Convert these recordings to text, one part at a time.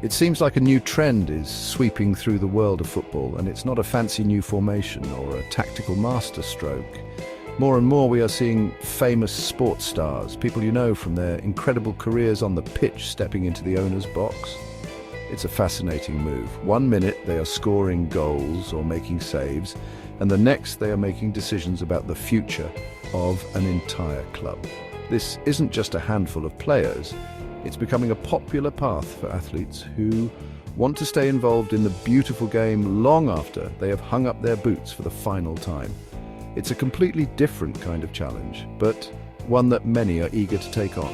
It seems like a new trend is sweeping through the world of football, and it's not a fancy new formation or a tactical masterstroke. More and more we are seeing famous sports stars, people you know from their incredible careers on the pitch, stepping into the owner's box. It's a fascinating move. 1 minute they are scoring goals or making saves, and the next they are making decisions about the future of an entire club. This isn't just a handful of players. It's becoming a popular path for athletes who want to stay involved in the beautiful game long after they have hung up their boots for the final time. It's a completely different kind of challenge, but one that many are eager to take on.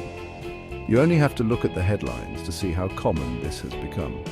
You only have to look at the headlines to see how common this has become.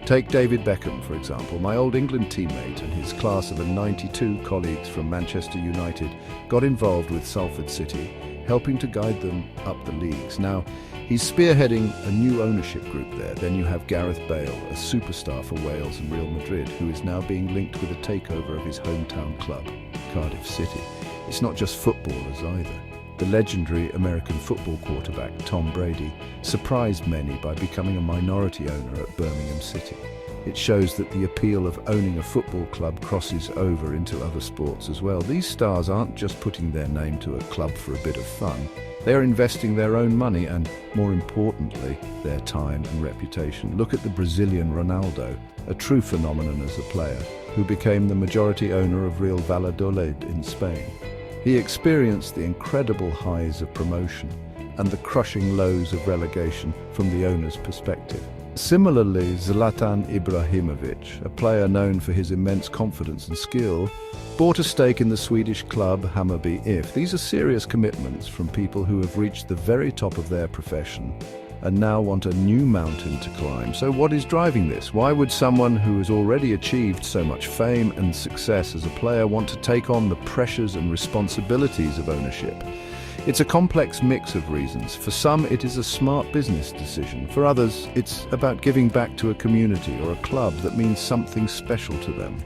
Take David Beckham, for example. My old England teammate and his class of 92 colleagues from Manchester United got involved with Salford City, helping to guide them up the leagues. Now, he's spearheading a new ownership group there. Then you have Gareth Bale, a superstar for Wales and Real Madrid, who is now being linked with a takeover of his hometown club, Cardiff City. It's not just footballers either. The legendary American football quarterback Tom Brady surprised many by becoming a minority owner at Birmingham City. It shows that the appeal of owning a football club crosses over into other sports as well. These stars aren't just putting their name to a club for a bit of fun. They are investing their own money and, more importantly, their time and reputation. Look at the Brazilian Ronaldo, a true phenomenon as a player, who became the majority owner of Real Valladolid in Spain. He experienced the incredible highs of promotion and the crushing lows of relegation from the owner's perspective. Similarly, Zlatan Ibrahimovic, a player known for his immense confidence and skill, bought a stake in the Swedish club Hammarby IF. These are serious commitments from people who have reached the very top of their profession and now want a new mountain to climb. So what is driving this? Why would someone who has already achieved so much fame and success as a player want to take on the pressures and responsibilities of ownership? It's a complex mix of reasons. For some, it is a smart business decision. For others, it's about giving back to a community or a club that means something special to them.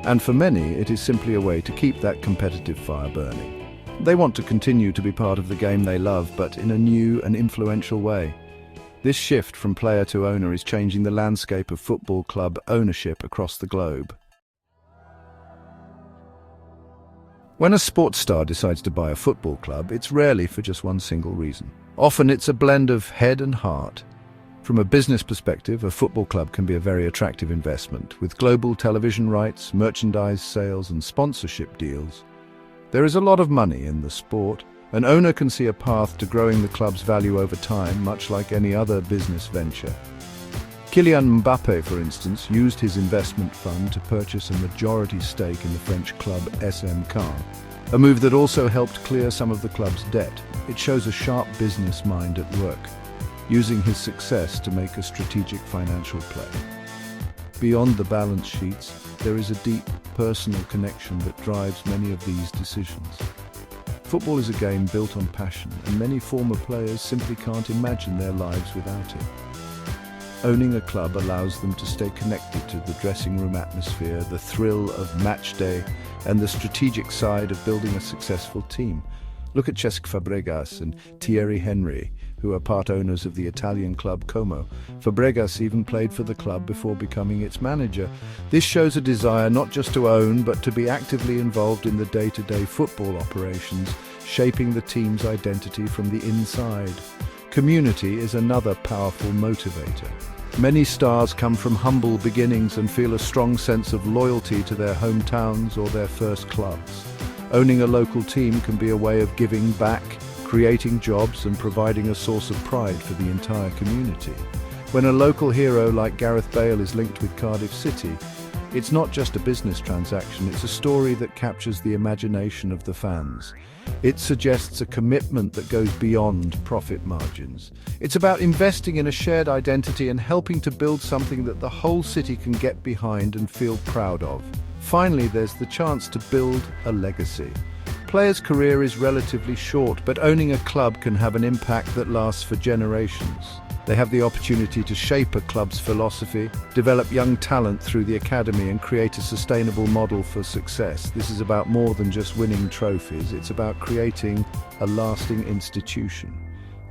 And for many, it is simply a way to keep that competitive fire burning. They want to continue to be part of the game they love, but in a new and influential way. This shift from player to owner is changing the landscape of football club ownership across the globe. When a sports star decides to buy a football club, it's rarely for just one single reason. Often it's a blend of head and heart. From a business perspective, a football club can be a very attractive investment. With global television rights, merchandise sales and sponsorship deals, there is a lot of money in the sport. An owner can see a path to growing the club's value over time, much like any other business venture. Kylian Mbappe, for instance, used his investment fund to purchase a majority stake in the French club SM Caen, a move that also helped clear some of the club's debt. It shows a sharp business mind at work, using his success to make a strategic financial play. Beyond the balance sheets, there is a deep personal connection that drives many of these decisions. Football is a game built on passion, and many former players simply can't imagine their lives without it. Owning a club allows them to stay connected to the dressing room atmosphere, the thrill of match day, and the strategic side of building a successful team. Look at Cesc Fabregas and Thierry Henry, who are part owners of the Italian club Como. Fabregas even played for the club before becoming its manager. This shows a desire not just to own, but to be actively involved in the day-to-day football operations, shaping the team's identity from the inside. Community is another powerful motivator. Many stars come from humble beginnings and feel a strong sense of loyalty to their hometowns or their first clubs. Owning a local team can be a way of giving back, creating jobs and providing a source of pride for the entire community. When a local hero like Gareth Bale is linked with Cardiff City, it's not just a business transaction, it's a story that captures the imagination of the fans. It suggests a commitment that goes beyond profit margins. It's about investing in a shared identity and helping to build something that the whole city can get behind and feel proud of. Finally, there's the chance to build a legacy. A player's career is relatively short, but owning a club can have an impact that lasts for generations. They have the opportunity to shape a club's philosophy, develop young talent through the academy, and create a sustainable model for success. This is about more than just winning trophies. It's about creating a lasting institution.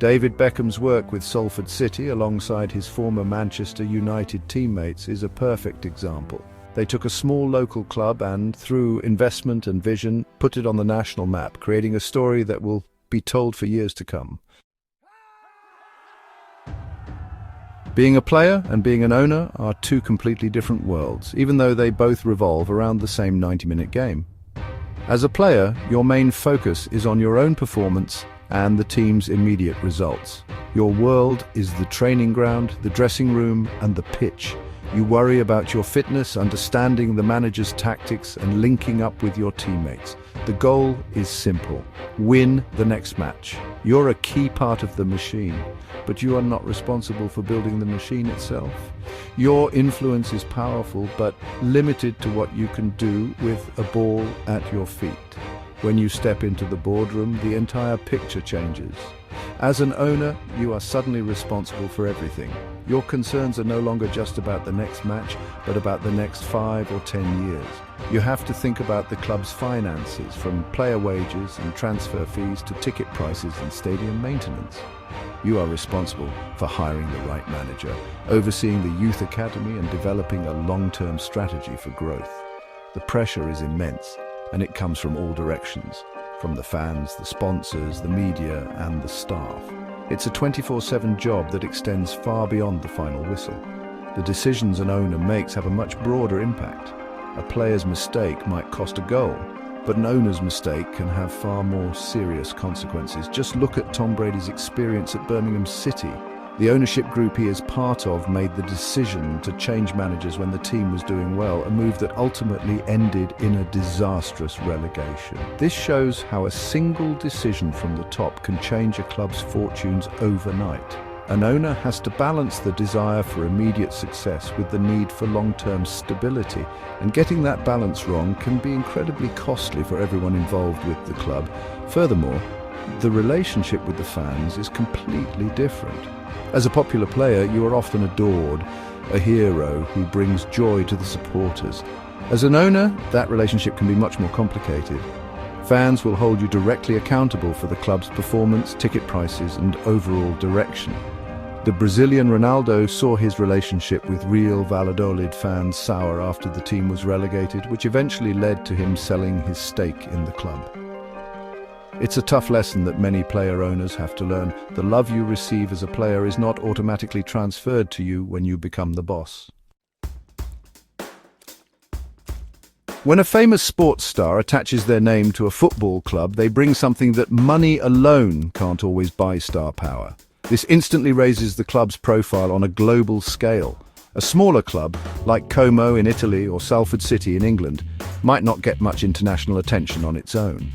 David Beckham's work with Salford City alongside his former Manchester United teammates is a perfect example. They took a small local club and, through investment and vision, put it on the national map, creating a story that will be told for years to come. Being a player and being an owner are two completely different worlds, even though they both revolve around the same 90-minute game. As a player, your main focus is on your own performance and the team's immediate results. Your world is the training ground, the dressing room, and the pitch. You worry about your fitness, understanding the manager's tactics, and linking up with your teammates. The goal is simple: win the next match. You're a key part of the machine, but you are not responsible for building the machine itself. Your influence is powerful, but limited to what you can do with a ball at your feet. When you step into the boardroom, the entire picture changes. As an owner, you are suddenly responsible for everything. Your concerns are no longer just about the next match, but about the next 5 or 10 years. You have to think about the club's finances, from player wages and transfer fees to ticket prices and stadium maintenance. You are responsible for hiring the right manager, overseeing the youth academy, and developing a long-term strategy for growth. The pressure is immense, and it comes from all directions, from the fans, the sponsors, the media, and the staff. It's a 24/7 job that extends far beyond the final whistle. The decisions an owner makes have a much broader impact. A player's mistake might cost a goal, but an owner's mistake can have far more serious consequences. Just look at Tom Brady's experience at Birmingham City. The ownership group he is part of made the decision to change managers when the team was doing well, a move that ultimately ended in a disastrous relegation. This shows how a single decision from the top can change a club's fortunes overnight. An owner has to balance the desire for immediate success with the need for long-term stability, and getting that balance wrong can be incredibly costly for everyone involved with the club. Furthermore, the relationship with the fans is completely different. As a popular player, you are often adored, a hero who brings joy to the supporters. As an owner, that relationship can be much more complicated. Fans will hold you directly accountable for the club's performance, ticket prices, and overall direction. The Brazilian Ronaldo saw his relationship with Real Valladolid fans sour after the team was relegated, which eventually led to him selling his stake in the club. It's a tough lesson that many player owners have to learn. The love you receive as a player is not automatically transferred to you when you become the boss. When a famous sports star attaches their name to a football club, they bring something that money alone can't always buy: star power. This instantly raises the club's profile on a global scale. A smaller club, like Como in Italy or Salford City in England, might not get much international attention on its own.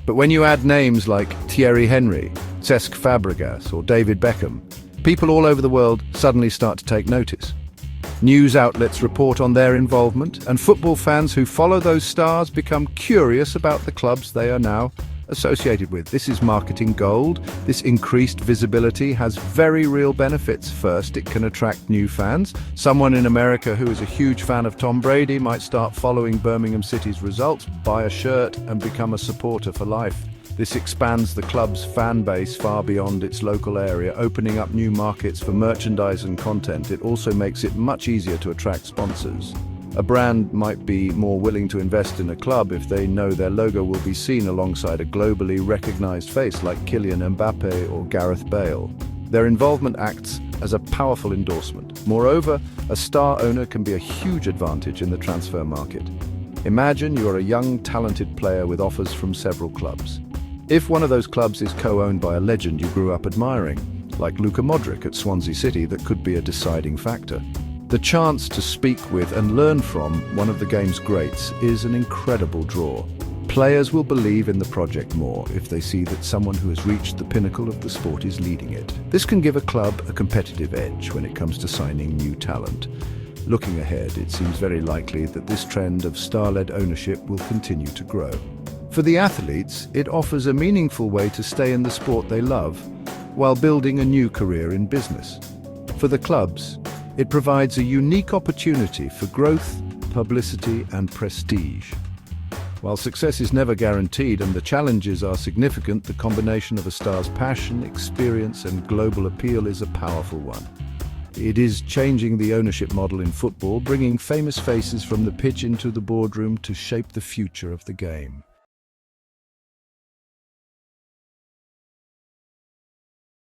But when you add names like Thierry Henry, Cesc Fabregas, or David Beckham, people all over the world suddenly start to take notice. News outlets report on their involvement, and football fans who follow those stars become curious about the clubs they are now associated with. This is marketing gold. This increased visibility has very real benefits. First, it can attract new fans. Someone in America who is a huge fan of Tom Brady might start following Birmingham City's results, buy a shirt, and become a supporter for life. This expands the club's fan base far beyond its local area, opening up new markets for merchandise and content. It also makes it much easier to attract sponsors. A brand might be more willing to invest in a club if they know their logo will be seen alongside a globally recognized face like Kylian Mbappe or Gareth Bale. Their involvement acts as a powerful endorsement. Moreover, a star owner can be a huge advantage in the transfer market. Imagine you are a young, talented player with offers from several clubs. If one of those clubs is co-owned by a legend you grew up admiring, like Luka Modric at Swansea City, that could be a deciding factor. The chance to speak with and learn from one of the game's greats is an incredible draw. Players will believe in the project more if they see that someone who has reached the pinnacle of the sport is leading it. This can give a club a competitive edge when it comes to signing new talent. Looking ahead, it seems very likely that this trend of star-led ownership will continue to grow. For the athletes, it offers a meaningful way to stay in the sport they love, while building a new career in business. For the clubs, it provides a unique opportunity for growth, publicity, and prestige. While success is never guaranteed and the challenges are significant, the combination of a star's passion, experience and global appeal is a powerful one. It is changing the ownership model in football, bringing famous faces from the pitch into the boardroom to shape the future of the game.